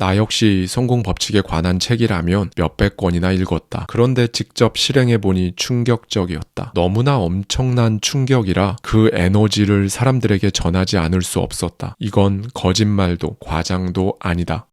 나 역시 성공 법칙에 관한 책이라면 몇백 권이나 읽었다. 그런데 직접 실행해보니 충격적이었다. 너무나 엄청난 충격이라 그 에너지를 사람들에게 전하지 않을 수 없었다. 이건 거짓말도 과장도 아니다.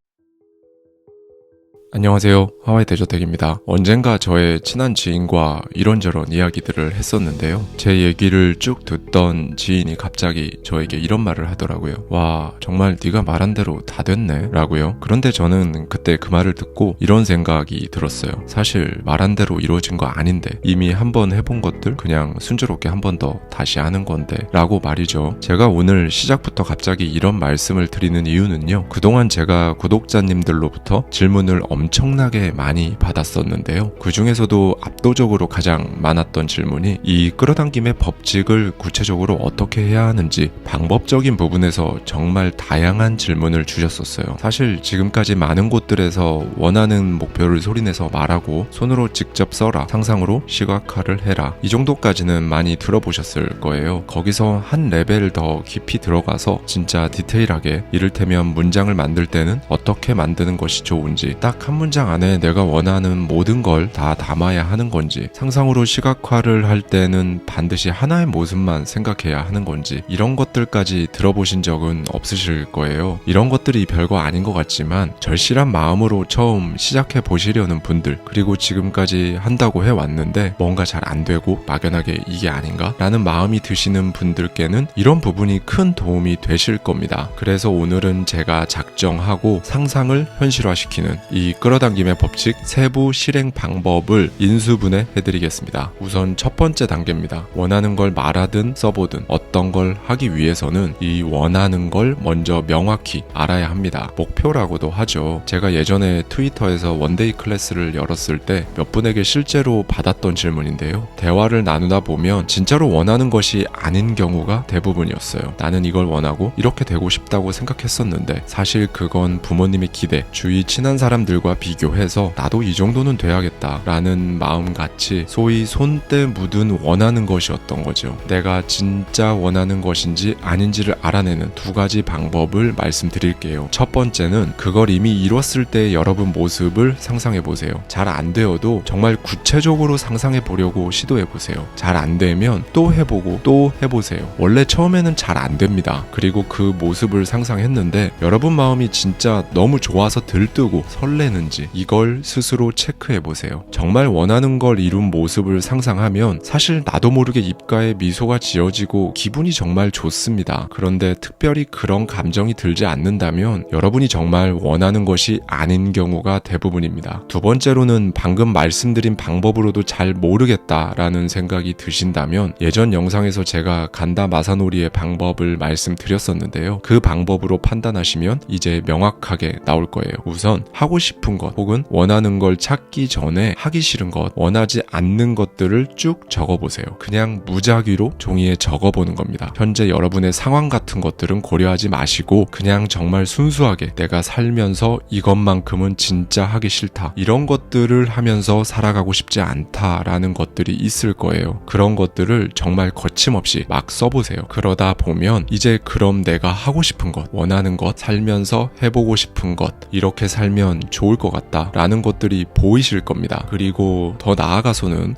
안녕하세요. 하와이 대저택입니다. 언젠가 저의 친한 지인과 이런저런 이야기들을 했었는데요. 제 얘기를 쭉 듣던 지인이 갑자기 저에게 이런 말을 하더라고요. 와, 정말 네가 말한 대로 다 됐네 라고요. 그런데 저는 그때 그 말을 듣고 이런 생각이 들었어요. 사실 말한 대로 이루어진 거 아닌데 이미 한번 해본 것들 그냥 순조롭게 한 번 더 다시 하는 건데 라고 말이죠. 제가 오늘 시작부터 갑자기 이런 말씀을 드리는 이유는요. 그동안 제가 구독자님들로부터 질문을 엄청나게 많이 받았었는데요. 그 중에서도 압도적으로 가장 많았던 질문이 이 끌어당김의 법칙을 구체적으로 어떻게 해야 하는지 방법적인 부분에서 정말 다양한 질문을 주셨었어요. 사실 지금까지 많은 곳들에서 원하는 목표를 소리내서 말하고 손으로 직접 써라, 상상으로 시각화를 해라 이 정도까지는 많이 들어보셨을 거예요. 거기서 한 레벨 더 깊이 들어가서 진짜 디테일하게 이를테면 문장을 만들 때는 어떻게 만드는 것이 좋은지 딱 한 문장 안에 내가 원하는 모든 걸 다 담아야 하는 건지 상상으로 시각화를 할 때는 반드시 하나의 모습만 생각해야 하는 건지 이런 것들까지 들어보신 적은 없으실 거예요. 이런 것들이 별거 아닌 것 같지만 절실한 마음으로 처음 시작해 보시려는 분들 그리고 지금까지 한다고 해왔는데 뭔가 잘 안 되고 막연하게 이게 아닌가? 라는 마음이 드시는 분들께는 이런 부분이 큰 도움이 되실 겁니다. 그래서 오늘은 제가 작정하고 상상을 현실화시키는 이 끌어당김의 법칙 세부 실행 방법을 인수분해 해드리겠습니다. 우선 첫 번째 단계입니다. 원하는 걸 말하든 써보든 어떤 걸 하기 위해서는 이 원하는 걸 먼저 명확히 알아야 합니다. 목표라고도 하죠. 제가 예전에 트위터에서 원데이 클래스를 열었을 때 몇 분에게 실제로 받았던 질문인데요. 대화를 나누다 보면 진짜로 원하는 것이 아닌 경우가 대부분이었어요. 나는 이걸 원하고 이렇게 되고 싶다고 생각했었는데 사실 그건 부모님의 기대, 주위 친한 사람들과 비교해서 나도 이 정도는 돼야겠다 라는 마음같이 소위 손때 묻은 원하는 것이었던 거죠. 내가 진짜 원하는 것인지 아닌지를 알아내는 두 가지 방법을 말씀드릴게요. 첫 번째는 그걸 이미 이뤘을 때의 여러분 모습을 상상해 보세요. 잘 안 되어도 정말 구체적으로 상상해 보려고 시도해 보세요. 잘 안 되면 또 해보고 또 해보세요. 원래 처음에는 잘 안 됩니다. 그리고 그 모습을 상상했는데 여러분 마음이 진짜 너무 좋아서 들뜨고 설레는지 이걸 스스로 체크해 보세요. 정말 원하는 걸 이룬 모습을 상상하면 사실 나도 모르게 입가에 미소가 지어지고 기분이 정말 좋습니다. 그런데 특별히 그런 감정이 들지 않는다면 여러분이 정말 원하는 것이 아닌 경우가 대부분입니다. 두 번째로는 방금 말씀드린 방법으로도 잘 모르겠다라는 생각이 드신다면 예전 영상에서 제가 간다 마사노리의 방법을 말씀드렸었는데요. 그 방법으로 판단하시면 이제 명확하게 나올 거예요. 우선 하고 싶은 것 혹은 원하는 걸 찾기 전에 하기 싫은 것, 원하지 않는 것들을 쭉 적어보세요. 그냥 무작위로 종이에 적어보는 겁니다. 현재 여러분의 상황 같은 것들은 고려하지 마시고 그냥 정말 순수하게 내가 살면서 이것만큼은 진짜 하기 싫다. 이런 것들을 하면서 살아가고 싶지 않다라는 것들이 있을 거예요. 그런 것들을 정말 거침없이 막 써보세요. 그러다 보면 이제 그럼 내가 하고 싶은 것, 원하는 것, 살면서 해보고 싶은 것 이렇게 살면 좋을 것 같다 라는 것들이 보이실 겁니다. 그리고 더 나아가서는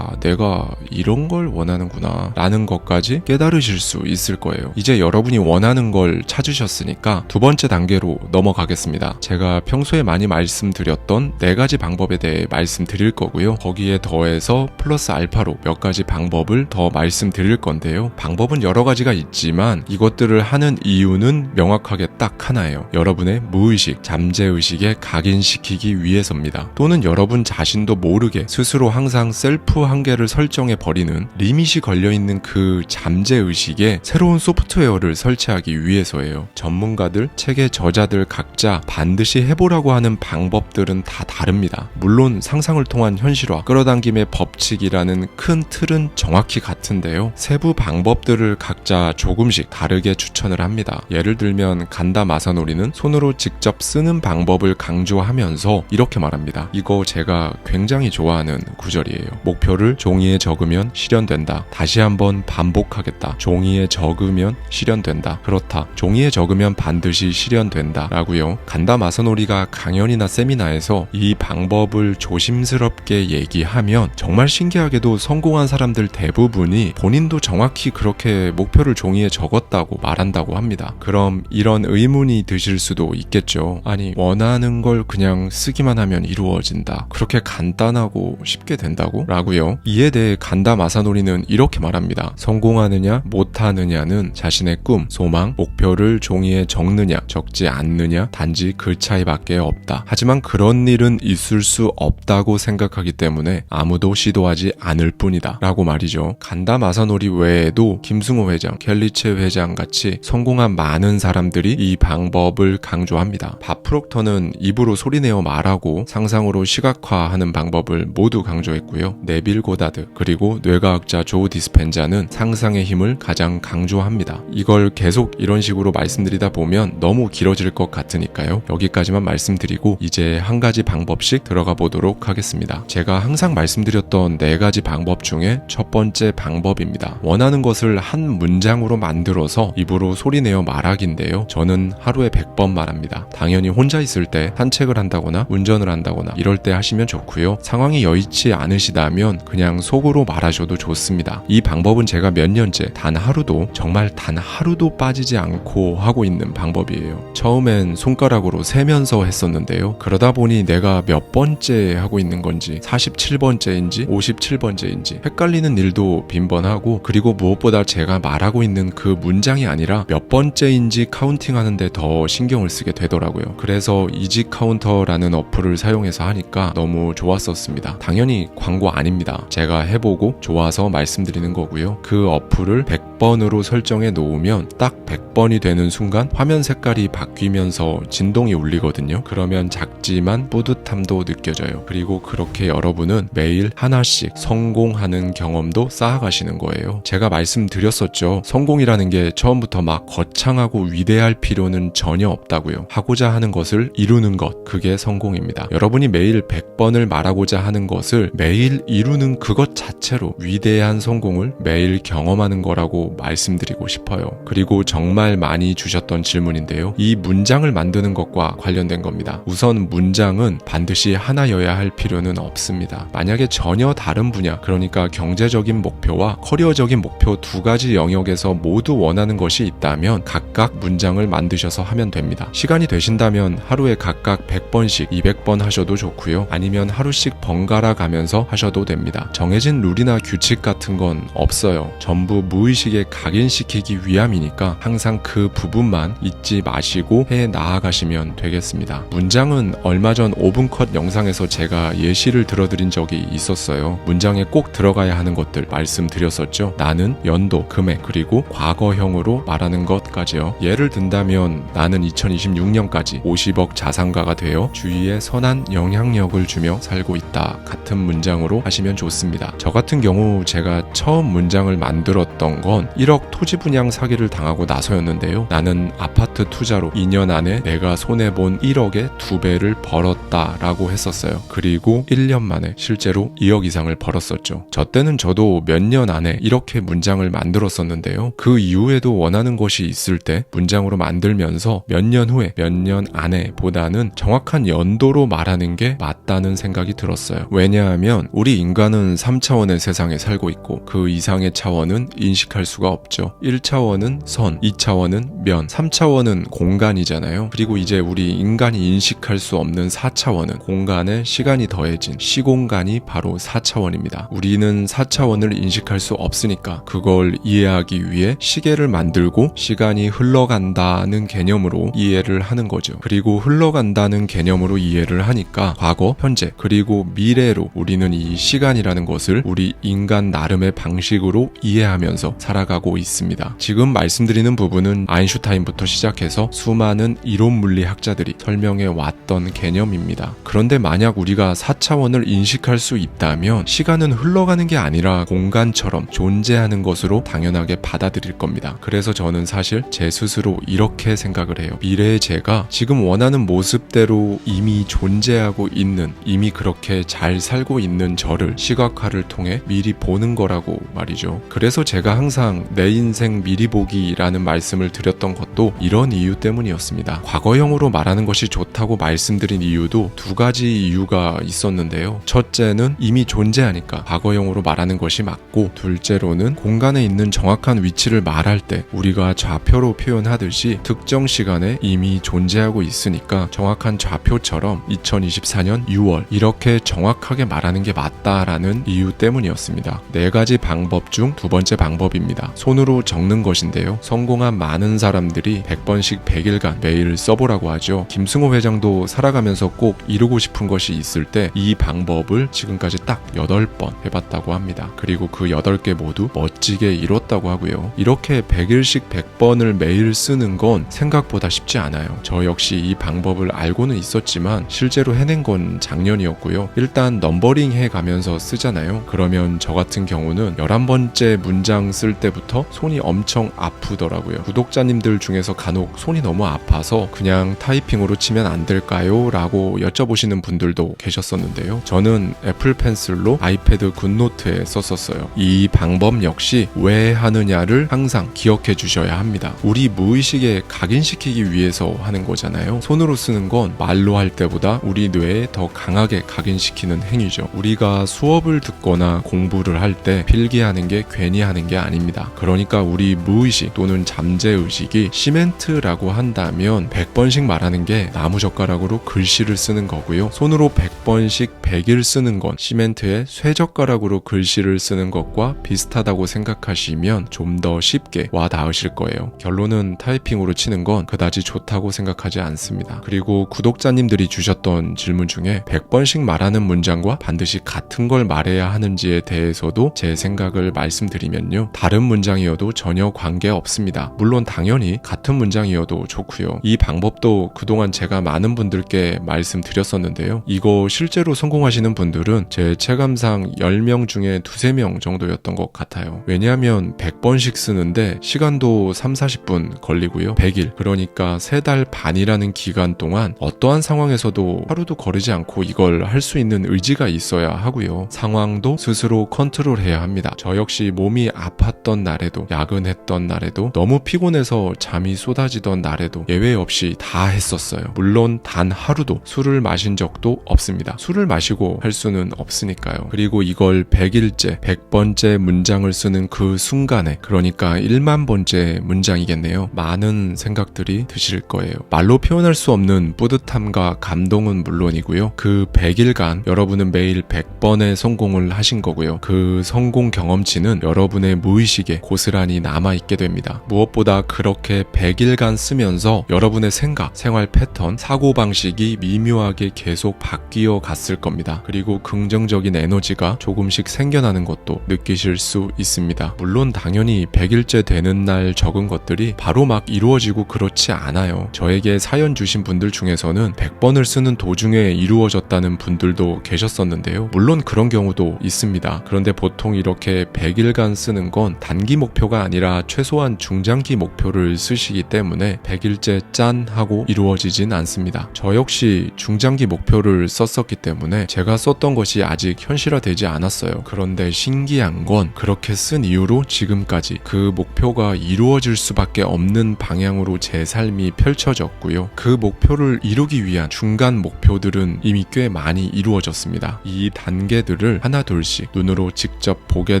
내가 이런 걸 원하는구나 라는 것까지 깨달으실 수 있을 거예요. 이제 여러분이 원하는 걸 찾으셨으니까 두 번째 단계로 넘어가겠습니다. 제가 평소에 많이 말씀드렸던 네 가지 방법에 대해 말씀드릴 거고요. 거기에 더해서 플러스 알파로 몇 가지 방법을 더 말씀드릴 건데요. 방법은 여러 가지가 있지만 이것들을 하는 이유는 명확하게 딱 하나예요. 여러분의 무의식, 잠재의식에 각인시키기 위해서입니다. 또는 여러분 자신도 모르게 스스로 항상 셀프 한계를 설정해 버리는 리밋이 걸려있는 그 잠재의식에 새로운 소프트웨어를 설치하기 위해서예요. 전문가들, 책의 저자들 각자 반드시 해보라고 하는 방법들은 다 다릅니다. 물론 상상을 통한 현실화, 끌어당김의 법칙이라는 큰 틀은 정확히 같은데요. 세부 방법들을 각자 조금씩 다르게 추천을 합니다. 예를 들면 간다 마사노리는 손으로 직접 쓰는 방법을 강조하면서 하면서 이렇게 말합니다. 이거 제가 굉장히 좋아하는 구절이에요. 목표를 종이에 적으면 실현된다. 다시 한번 반복하겠다. 종이에 적으면 실현된다. 그렇다. 종이에 적으면 반드시 실현된다. 라고요. 간다 마사노리가 강연이나 세미나에서 이 방법을 조심스럽게 얘기하면 정말 신기하게도 성공한 사람들 대부분이 본인도 정확히 그렇게 목표를 종이에 적었다고 말한다고 합니다. 그럼 이런 의문이 드실 수도 있겠죠. 아니, 원하는 걸 그냥 쓰기만 하면 이루어진다. 그렇게 간단하고 쉽게 된다고? 라고요. 이에 대해 간다 마사노리는 이렇게 말합니다. 성공하느냐 못하느냐는 자신의 꿈, 소망, 목표를 종이에 적느냐 적지 않느냐 단지 그 차이밖에 없다. 하지만 그런 일은 있을 수 없다고 생각하기 때문에 아무도 시도하지 않을 뿐이다. 라고 말이죠. 간다 마사노리 외에도 김승호 회장, 켈리체 회장 같이 성공한 많은 사람들이 이 방법을 강조합니다. 밥 프록터는 입으로 소리내어 말하고 상상으로 시각화하는 방법을 모두 강조했고요. 네빌 고다드 그리고 뇌과학자 조 디스펜자는 상상의 힘을 가장 강조합니다. 이걸 계속 이런 식으로 말씀드리다 보면 너무 길어질 것 같으니까요. 여기까지만 말씀드리고 이제 한 가지 방법씩 들어가 보도록 하겠습니다. 제가 항상 말씀드렸던 4가지 방법 중에 첫 번째 방법입니다. 원하는 것을 한 문장으로 만들어서 입으로 소리내어 말하기인데요. 저는 하루에 100번 말합니다. 당연히 혼자 있을 때 산책을 한다거나 운전을 한다거나 이럴 때 하시면 좋고요. 상황이 여의치 않으시다면 그냥 속으로 말하셔도 좋습니다. 이 방법은 제가 몇 년째 단 하루도 정말 단 하루도 빠지지 않고 하고 있는 방법이에요. 처음엔 손가락으로 세면서 했었는데요. 그러다 보니 내가 몇 번째 하고 있는 건지 47번째인지 57번째인지 헷갈리는 일도 빈번하고 그리고 무엇보다 제가 말하고 있는 그 문장이 아니라 몇 번째인지 카운팅하는데 더 신경을 쓰게 되더라고요. 그래서 이지 카운터라는 어플을 사용해서 하니까 너무 좋았었습니다. 당연히 광고 아닙니다. 제가 해보고 좋아서 말씀드리는 거고요. 그 어플을 100번으로 설정해 놓으면 딱 100번이 되는 순간 화면 색깔이 바뀌면서 진동이 울리거든요. 그러면 작지만 뿌듯함도 느껴져요. 그리고 그렇게 여러분은 매일 하나씩 성공하는 경험도 쌓아가시는 거예요. 제가 말씀드렸었죠. 성공이라는 게 처음부터 막 거창하고 위대할 필요는 전혀 없다고요. 하고자 하는 것을 이루는 것, 그게 성공입니다. 여러분이 매일 100번을 말하고자 하는 것을 매일 이루는 그것 자체로 위대한 성공을 매일 경험하는 거라고 말씀드리고 싶어요. 그리고 정말 많이 주셨던 질문인데요. 이 문장을 만드는 것과 관련된 겁니다. 우선 문장은 반드시 하나여야 할 필요는 없습니다. 만약에 전혀 다른 분야, 그러니까 경제적인 목표와 커리어적인 목표 2가지 영역에서 모두 원하는 것이 있다면 각각 문장을 만드셔서 하면 됩니다. 시간이 되신다면 하루에 각각 100번씩 200번 하셔도 좋고요. 아니면 하루씩 번갈아 가면서 하셔도 됩니다. 정해진 룰이나 규칙 같은 건 없어요. 전부 무의식에 각인시키기 위함이니까 항상 그 부분만 잊지 마시고 해 나아가시면 되겠습니다. 문장은 얼마 전 오븐컷 영상에서 제가 예시를 들어드린 적이 있었어요. 문장에 꼭 들어가야 하는 것들 말씀드렸었죠. 나는, 연도, 금액, 그리고 과거형으로 말하는 것까지요. 예를 든다면 나는 2026년까지 50억 자산가가 되어 주위에 선한 영향력을 주며 살고 있다. 같은 문장으로 하시면 좋습니다. 저 같은 경우 제가 처음 문장을 만들었던 건 1억 토지 분양 사기를 당하고 나서였는데요. 나는 아파트 투자로 2년 안에 내가 손해본 1억의 2배를 벌었다라고 했었어요. 그리고 1년 만에 실제로 2억 이상을 벌었었죠. 저 때는 저도 몇 년 안에 이렇게 문장을 만들었었는데요. 그 이후에도 원하는 것이 있을 때 문장으로 만들면서 몇 년 후에 몇 년 안에 보다는 정확한 연도로 말하는 게 맞다는 생각이 들었어요. 왜냐하면 우리 인간은 3차원의 세상에 살고 있고 그 이상의 차원은 인식할 수가 없죠. 1차원은 선, 2차원은 면, 3차원은 공간이잖아요. 그리고 이제 우리 인간이 인식할 수 없는 4차원은 공간에 시간이 더해진 시공간이 바로 4차원입니다. 우리는 4차원을 인식할 수 없으니까 그걸 이해하기 위해 시계를 만들고 시간이 흘러간다는 개념으로 이해를 하는 거죠. 그리고 흘러간다는 개념으로 이해를 하니까 과거, 현재, 그리고 미래로 우리는 이 시간이라는 것을 우리 인간 나름의 방식으로 이해하면서 살아가고 있습니다. 지금 말씀드리는 부분은 아인슈타인부터 시작해서 수많은 이론 물리학자들이 설명해 왔던 개념입니다. 그런데 만약 우리가 4차원을 인식할 수 있다면 시간은 흘러가는 게 아니라 공간처럼 존재하는 것으로 당연하게 받아들일 겁니다. 그래서 저는 사실 제 스스로 이렇게 생각을 해요. 미래의 제가 지금 원하는 모습대로 실제로 이미 존재하고 있는, 이미 그렇게 잘 살고 있는 저를 시각화를 통해 미리 보는 거라고 말이죠. 그래서 제가 항상 내 인생 미리 보기라는 말씀을 드렸던 것도 이런 이유 때문이었습니다. 과거형으로 말하는 것이 좋다고 말씀드린 이유도 두 가지 이유가 있었는데요. 첫째는 이미 존재하니까 과거형으로 말하는 것이 맞고, 둘째로는 공간에 있는 정확한 위치를 말할 때 우리가 좌표로 표현하듯이 특정 시간에 이미 존재하고 있으니까 정확한 좌표처럼 2024년 6월 이렇게 정확하게 말하는 게 맞다라는 이유 때문이었습니다. 네 가지 방법 중 두 번째 방법입니다. 손으로 적는 것인데요. 성공한 많은 사람들이 100번씩 100일간 매일 써보라고 하죠. 김승호 회장도 살아가면서 꼭 이루고 싶은 것이 있을 때 이 방법을 지금까지 딱 8번 해봤다고 합니다. 그리고 그 8개 모두 멋지게 이뤘다고 하고요. 이렇게 100일씩 100번을 매일 쓰는 건 생각보다 쉽지 않아요. 저 역시 이 방법을 알고는 있었지만 실제로 해낸 건 작년이었고요. 일단 넘버링 해가면서 쓰잖아요. 그러면 저 같은 경우는 11번째 문장 쓸 때부터 손이 엄청 아프더라고요. 구독자님들 중에서 간혹 손이 너무 아파서 그냥 타이핑으로 치면 안 될까요? 라고 여쭤보시는 분들도 계셨었는데요. 저는 애플 펜슬로 아이패드 굿노트에 썼었어요. 이 방법 역시 왜 하느냐를 항상 기억해 주셔야 합니다. 우리 무의식에 각인시키기 위해서 하는 거잖아요. 손으로 쓰는 건 말로 할 때보다 우리 뇌에 더 강하게 각인시키는 행위죠. 우리가 수업을 듣거나 공부를 할 때 필기하는 게 괜히 하는 게 아닙니다. 그러니까 우리 무의식 또는 잠재의식이 시멘트라고 한다면 100번씩 말하는 게 나무젓가락으로 글씨를 쓰는 거고요. 손으로 100번씩 100일 쓰는 건 시멘트에 쇠젓가락으로 글씨를 쓰는 것과 비슷하다고 생각하시면 좀 더 쉽게 와 닿으실 거예요. 결론은 타이핑으로 치는 건 그다지 좋다고 생각하지 않습니다. 그리고 구독자님들이 주셨던 질문 중에 100번씩 말하는 문장과 반드시 같은 걸 말해야 하는지에 대해서도 제 생각을 말씀드리면요. 다른 문장이어도 전혀 관계 없습니다. 물론 당연히 같은 문장이어도 좋고요. 이 방법도 그동안 제가 많은 분들께 말씀드렸었는데요. 이거 실제로 성공하시는 분들은 제 체감상 10명 중에 2-3명 정도였던 것 같아요. 왜냐하면 100번씩 쓰는데 시간도 3-40분 걸리고요. 100일, 그러니까 3달 반이라는 기간 동안 어떠한 상황에서도 하루도 거르지 않고 이걸 할 수 있는 의지가 있어야 하고요. 상황도 스스로 컨트롤해야 합니다. 저 역시 몸이 아팠던 날에도, 야근했던 날에도, 너무 피곤해서 잠이 쏟아지던 날에도 예외 없이 다 했었어요. 물론 단 하루도 술을 마신 적도 없습니다. 술을 마시고 할 수는 없으니까요. 그리고 이걸 100일째, 100번째 문장을 쓰는 그 순간에, 그러니까 1만 번째 문장이겠네요. 많은 생각들이 드실 거예요. 말로 표현할 수 없는 뿌듯함과 감동은 물론이고요. 그 100일간 여러분은 매일 100번의 성공을 하신 거고요. 그 성공 경험치는 여러분의 무의식에 고스란히 남아있게 됩니다. 무엇보다 그렇게 100일간 쓰면서 여러분의 생각, 생활 패턴, 사고방식이 미묘하게 계속 바뀌어 갔을 겁니다. 그리고 긍정적인 에너지가 조금씩 생겨나는 것도 느끼실 수 있습니다. 물론 당연히 100일째 되는 날 적은 것들이 바로 막 이루어지고 그렇지 않아요. 저에게 사연 주신 분들 중에서는 100번을 쓰는 도중에 이루어졌다는 분들도 계셨었는데요. 물론 그런 경우도 있습니다. 그런데 보통 이렇게 100일간 쓰는 건 단기 목표가 아니라 최소한 중장기 목표를 쓰시기 때문에 100일째 짠 하고 이루어지진 않습니다. 저 역시 중장기 목표를 썼었기 때문에 제가 썼던 것이 아직 현실화되지 않았어요. 그런데 신기한 건 그렇게 쓴 이후로 지금까지 그 목표가 이루어질 수밖에 없는 방향으로 제 삶이 펼쳐졌고요. 그 목표를 이루기 위한 중간 목표들은 이미 꽤 많이 이루어졌습니다. 이 단계들을 하나둘씩 눈으로 직접 보게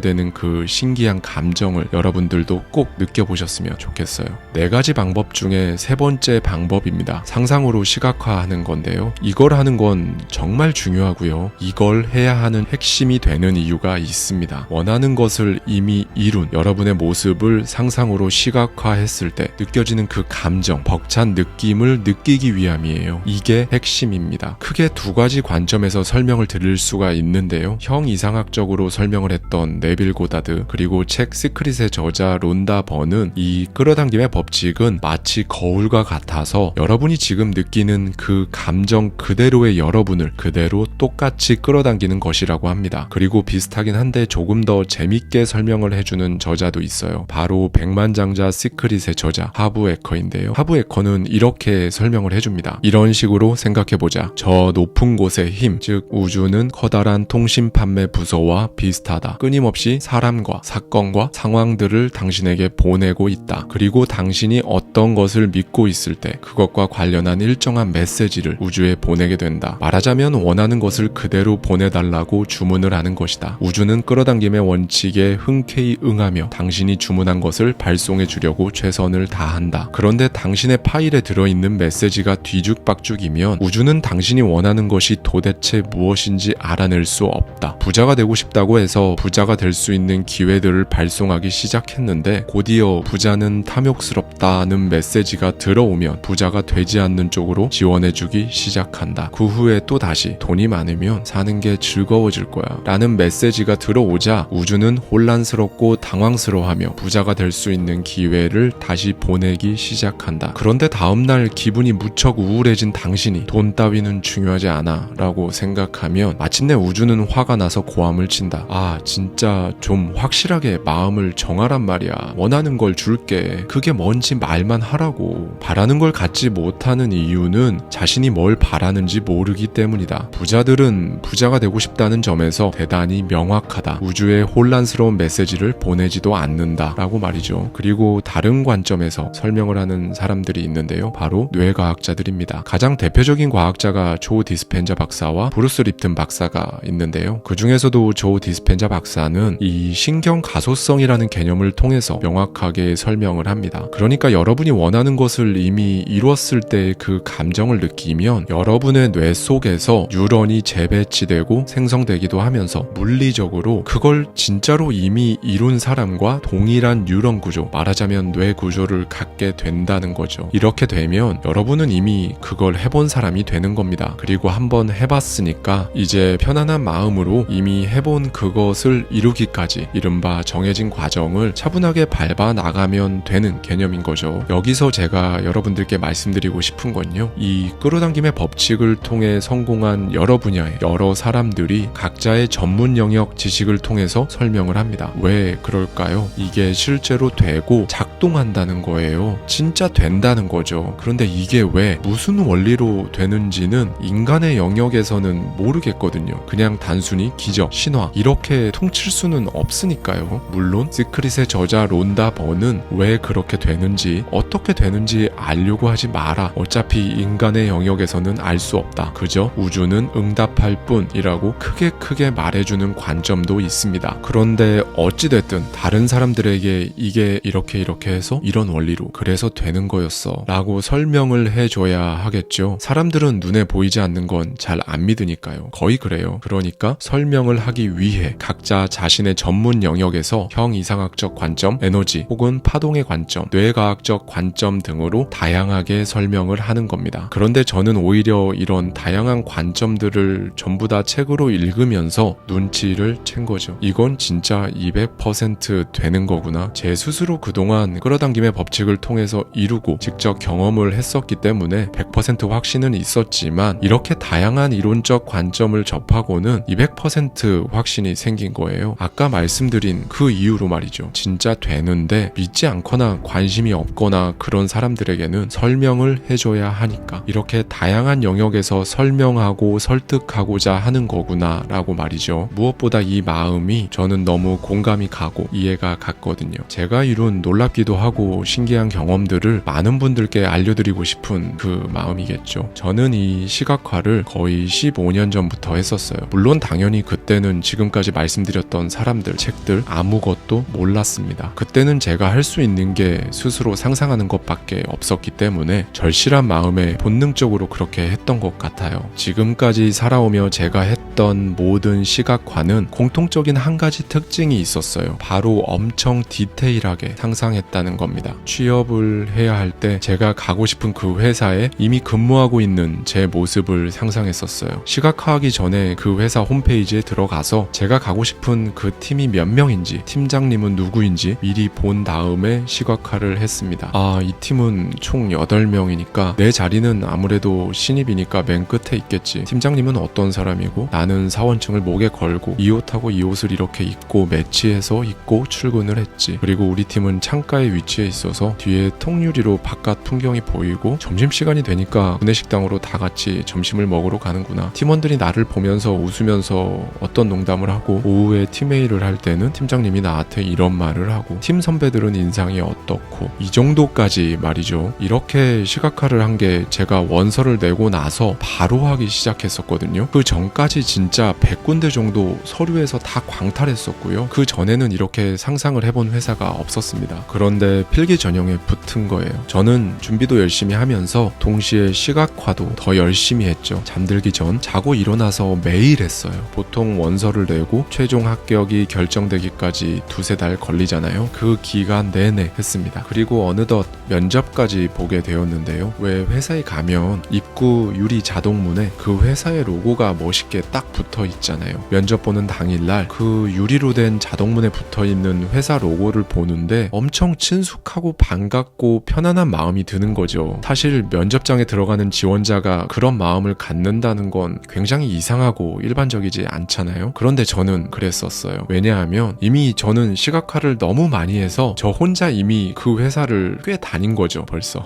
되는 그 신기한 감정을 여러분들도 꼭 느껴보셨으면 좋겠어요. 4가지 방법 중에 3번째 방법입니다. 상상으로 시각화하는 건데요. 이걸 하는 건 정말 중요하고요. 이걸 해야 하는 핵심이 되는 이유가 있습니다. 원하는 것을 이미 이룬 여러분의 모습을 상상으로 시각화했을 때 느껴지는 그 감정, 벅찬 느낌을 느끼기 위함이에요. 이게 핵심입니다. 크게 2가지 관점에서 설명을 드릴 수가 있는데요. 형이상학적으로 설명을 했던 네빌 고다드, 그리고 책 시크릿의 저자 론다 번은 이 끌어당김의 법칙은 마치 거울과 같아서 여러분이 지금 느끼는 그 감정 그대로의 여러분을 그대로 똑같이 끌어당기는 것이라고 합니다. 그리고 비슷하긴 한데 조금 더 재밌게 설명을 해주는 저자도 있어요. 바로 백만장자 시크릿의 저자 하부 에커인데요. 하부 에커는 이렇게 설명을 해줍니다. 이런 식으로 생각해보자. 저 높은 곳의 힘, 즉 우주는 커다란 통신 판매 부서와 비슷하다. 끊임없이 사람과 사건과 상황들을 당신에게 보내고 있다. 그리고 당신이 어떤 것을 믿고 있을 때 그것과 관련한 일정한 메시지를 우주에 보내게 된다. 말하자면 원하는 것을 그대로 보내달라고 주문을 하는 것이다. 우주는 끌어당김의 원칙에 흔쾌히 응하며 당신이 주문한 것을 발송해 주려고 최선을 다한다. 그런데 당신의 파일에 들어있는 메시지가 뒤죽박죽이면 우주는 당신이 원하는 것이 도대체 무엇인지 알아낼 수 없다. 부자가 되고 싶다고 해서 부자가 될 수 있는 기회들을 발송하기 시작했는데 곧이어 부자는 탐욕스럽다는 메시지가 들어오면 부자가 되지 않는 쪽으로 지원해주기 시작한다. 그 후에 또 다시 돈이 많으면 사는 게 즐거워질 거야 라는 메시지가 들어오자 우주는 혼란스럽고 당황스러워하며 부자가 될 수 있는 기회를 다시 보내기 시작한다. 그런데 다음날 기분이 무척 우울해진 당신이 돈 따위는 중요하지 않아 라고 생각하면 마침내 우주는 화가 나서 고함을 친다. 아, 진짜 좀 확실하게 마음을 정하란 말이야. 원하는 걸 줄게. 그게 뭔지 말만 하라고. 바라는 걸 갖지 못하는 이유는 자신이 뭘 바라는지 모르기 때문이다. 부자들은 부자가 되고 싶다는 점에서 대단히 명확하다. 우주에 혼란스러운 메시지를 보내지도 않는다 라고 말이죠. 그리고 다른 관점에서 설명을 하는 사람들이 있는데요. 바로 뇌과학자들입니다. 가장 대표적인 과학자가 조 디스펜자 박사와 브루스 립튼 박사가 있는데요. 그 중에서도 조 디스펜자 박사는 이 신경 가소성이라는 개념을 통해서 명확하게 설명을 합니다. 그러니까 여러분이 원하는 것을 이미 이루었을 때 그 감정을 느끼면 여러분의 뇌 속에서 뉴런이 재배치되고 생성되기도 하면서 물리적으로 그걸 진짜로 이미 이룬 사람과 동일한 뉴런 구조, 말하자면 뇌 구조를 갖게 된다는 거죠. 이렇게 되면 여러분은 이미 그걸 해본 사람이 되는 겁니다. 그리고 한번 해봤으니까 이제 편안한 마음으로 이미 해본 그것을 이루기까지 이른바 정해진 과정을 차분하게 밟아 나가면 되는 개념인 거죠. 여기서 제가 여러분들께 말씀드리고 싶은 건요. 이 끌어당김의 법칙을 통해 성공한 여러 분야의 여러 사람들이 각자의 전문 영역 지식을 통해서 설명을 합니다. 왜 그럴까요? 이게 실제로 되고 작동한다는 거예요. 진짜 된다는 거죠. 그런데 이게 왜 무슨 원리로 되는지는 인간의 영역에서는 모르겠거든요. 그냥 단순히 기적, 신화 이렇게 통칠 수는 없으니까요. 물론 시크릿의 저자 론다 번은 왜 그렇게 되는지 어떻게 되는지 알려고 하지 마라. 어차피 인간의 영역에서는 알 수 없다. 그저 우주는 응답할 뿐이라고 크게 말해주는 관점도 있습니다. 그런데 어찌됐든 다른 사람들에게 이게 이렇게 해서 이런 원리로 그래서 되는 거였어 라고 설명을 해줘야 하겠죠. 사람들은 눈에 보이지 않는 건 잘 안 믿으니까요. 거의 그래요. 그러니까 설명을 하기 위해 각자 자신의 전문 영역에서 형이상학적 관점, 에너지 혹은 파동의 관점, 뇌과학적 관점 등으로 다양하게 설명을 하는 겁니다. 그런데 저는 오히려 이런 다양한 관점들을 전부 다 책으로 읽으면서 눈치를 챈 거죠. 이건 진짜 200% 되는 거구나. 제 스스로 그동안 끌어당김의 법칙을 통해서 이루고 직접 경험을 했었기 때문에 100% 확신은 있었지만 이렇게 다양한 이론적 관점을 접하고는 200% 확신이 생긴 거예요. 아까 말씀드린 그 이유로 말이죠. 진짜 되는데 믿지 않거나 관심이 없거나 그런 사람들에게는 설명을 해줘야 하니까 이렇게 다양한 영역에서 설명하고 설득하고자 하는 거구나 라고 말이죠. 무엇보다 이 마음이 저는 너무 공감이 가고 이해가 갔거든요. 제가 이룬 놀랍기도 하고 신기한 경험들을 많은 분들께 알려드리고 싶은 그 마음이겠죠. 저는 이 시각화를 거의 15년 전부터 했었어요. 물론 당연히 그때는 지금까지 말씀드렸던 사람들, 책들 아무것도 몰랐습니다. 그때는 제가 할 수 있는 게 스스로 상상하는 것밖에 없었기 때문에 절실한 마음에 본능적으로 그렇게 했던 것 같아요. 지금까지 살아오며 제가 했던 모든 시각화는 공통적인 한 가지 특징이 있었어요. 바로 엄청 디테일하게 상상했다는 겁니다. 취업을 해야 할 때 제가 가고 싶은 그 회사에 이미 근무하고 있는 제 모습을 상상했었어요. 시각화하기 전에 그 회사 홈페이지에 들어가서 제가 가고 싶은 그 팀이 몇 명인지, 팀장님은 누구인지 미리 본 다음에 시각화를 했습니다. 아, 이 팀은 총 8명이니까 내 자리는 아무래도 신입이니까 맨 끝에 있겠지. 팀장님은 어떤 사람이고 나는 많은 사원증을 목에 걸고 이 옷하고 이 옷을 이렇게 입고 매치해서 입고 출근을 했지. 그리고 우리 팀은 창가에 위치해 있어서 뒤에 통유리로 바깥 풍경이 보이고 점심시간이 되니까 구내식당으로 다 같이 점심을 먹으러 가는구나. 팀원들이 나를 보면서 웃으면서 어떤 농담을 하고 오후에 팀회의를 할 때는 팀장님이 나한테 이런 말을 하고 팀 선배들은 인상이 어떻고 이 정도까지 말이죠. 이렇게 시각화를 한 게 제가 원서를 내고 나서 바로 하기 시작했었거든요. 그 전까지 진짜 100군데 정도 서류에서 다 광탈했었고요. 그 전에는 이렇게 상상을 해본 회사가 없었습니다. 그런데 필기 전형에 붙은 거예요. 저는 준비도 열심히 하면서 동시에 시각화도 더 열심히 했죠. 잠들기 전 자고 일어나서 매일 했어요. 보통 원서를 내고 최종 합격이 결정되기까지 2-3달 걸리잖아요. 그 기간 내내 했습니다. 그리고 어느덧 면접까지 보게 되었는데요. 왜 회사에 가면 입구 유리 자동문에 그 회사의 로고가 멋있게 딱 붙어 있잖아요. 면접 보는 당일날 그 유리로 된 자동문에 붙어 있는 회사 로고를 보는데 엄청 친숙하고 반갑고 편안한 마음이 드는 거죠. 사실 면접장에 들어가는 지원자가 그런 마음을 갖는다는 건 굉장히 이상하고 일반적이지 않잖아요. 그런데 저는 그랬었어요. 왜냐하면 이미 저는 시각화를 너무 많이 해서 저 혼자 이미 그 회사를 꽤 다닌 거죠, 벌써.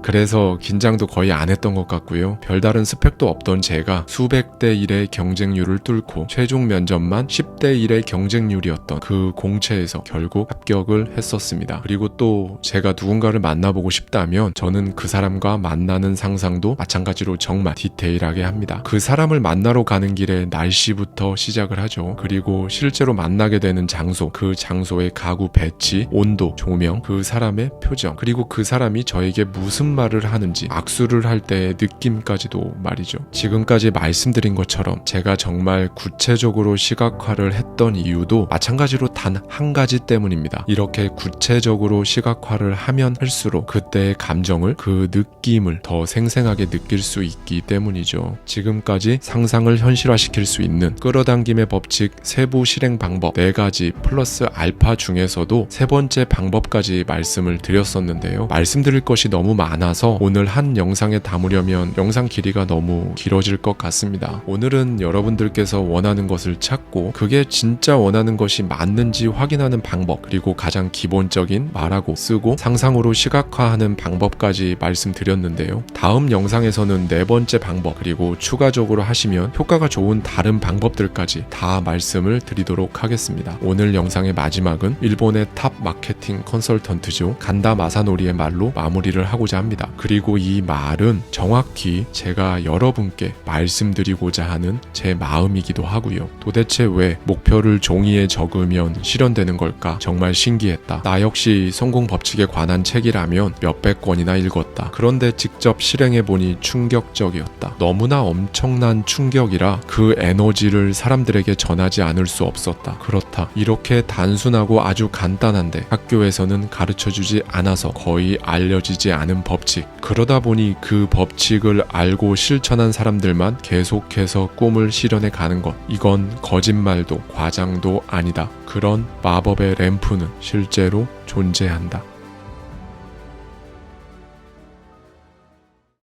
그래서 긴장도 거의 안 했던 것 같고요. 별다른 스펙도 없던 제가 수백 대 1의 경쟁률을 뚫고 최종 면접만 10대 1의 경쟁률이었던 그 공채에서 결국 합격을 했었습니다. 그리고 또 제가 누군가를 만나보고 싶다면 저는 그 사람과 만나는 상상도 마찬가지로 정말 디테일하게 합니다. 그 사람을 만나러 가는 길에 날씨부터 시작을 하죠. 그리고 실제로 만나게 되는 장소, 그 장소의 가구 배치, 온도, 조명, 그 사람의 표정, 그리고 그 사람이 저에게 무슨 말을 하는지, 악수를 할 때의 느낌까지도 말이죠. 지금까지 말씀드린 것처럼 제가 정말 구체적으로 시각화를 했던 이유도 마찬가지로 단 한 가지 때문입니다. 이렇게 구체적으로 시각화를 하면 할수록 그때의 감정을, 그 느낌을 더 생생하게 느낄 수 있기 때문이죠. 지금까지 상상을 현실화시킬 수 있는 끌어당김의 법칙 세부 실행 방법 4가지 플러스 알파 중에서도 3번째 방법까지 말씀을 드렸었는데요. 말씀드릴 것이 너무 많아서 오늘 한 영상에 담으려면 영상 길이가 너무 길어질 것 같습니다. 오늘은 여러분들께서 원하는 것을 찾고 그게 진짜 원하는 것이 맞는지 확인하는 방법, 그리고 가장 기본적인 말하고 쓰고 상상으로 시각화하는 방법까지 말씀드렸는데요. 다음 영상에서는 4번째 방법, 그리고 추가적으로 하시면 효과가 좋은 다른 방법들까지 다 말씀을 드리도록 하겠습니다. 오늘 영상의 마지막은 일본의 탑 마케팅 컨설턴트죠. 간다 마사노리의 말로 마무리를 하고자 합니다. 그리고 이 말은 정확히 제가 여러분께 말씀드리고자 하는 제 마음이기도 하고요. 도대체 왜 목표를 종이에 적으면 실현되는 걸까? 정말 신기했다. 나 역시 성공 법칙에 관한 책이라면 몇백 권이나 읽었다. 그런데 직접 실행해보니 충격적이었다. 너무나 엄청난 충격이라 그 에너지를 사람들에게 전하지 않을 수 없었다. 그렇다. 이렇게 단순하고 아주 간단한데 학교에서는 가르쳐주지 않아서 거의 알려지지 않은 법칙. 그러다 보니 그 법칙을 알고 실천한 사람들만 계속해서 꿈을 실현해 가는 것. 이건 거짓말도 과장도 아니다. 그런 마법의 램프는 실제로 존재한다.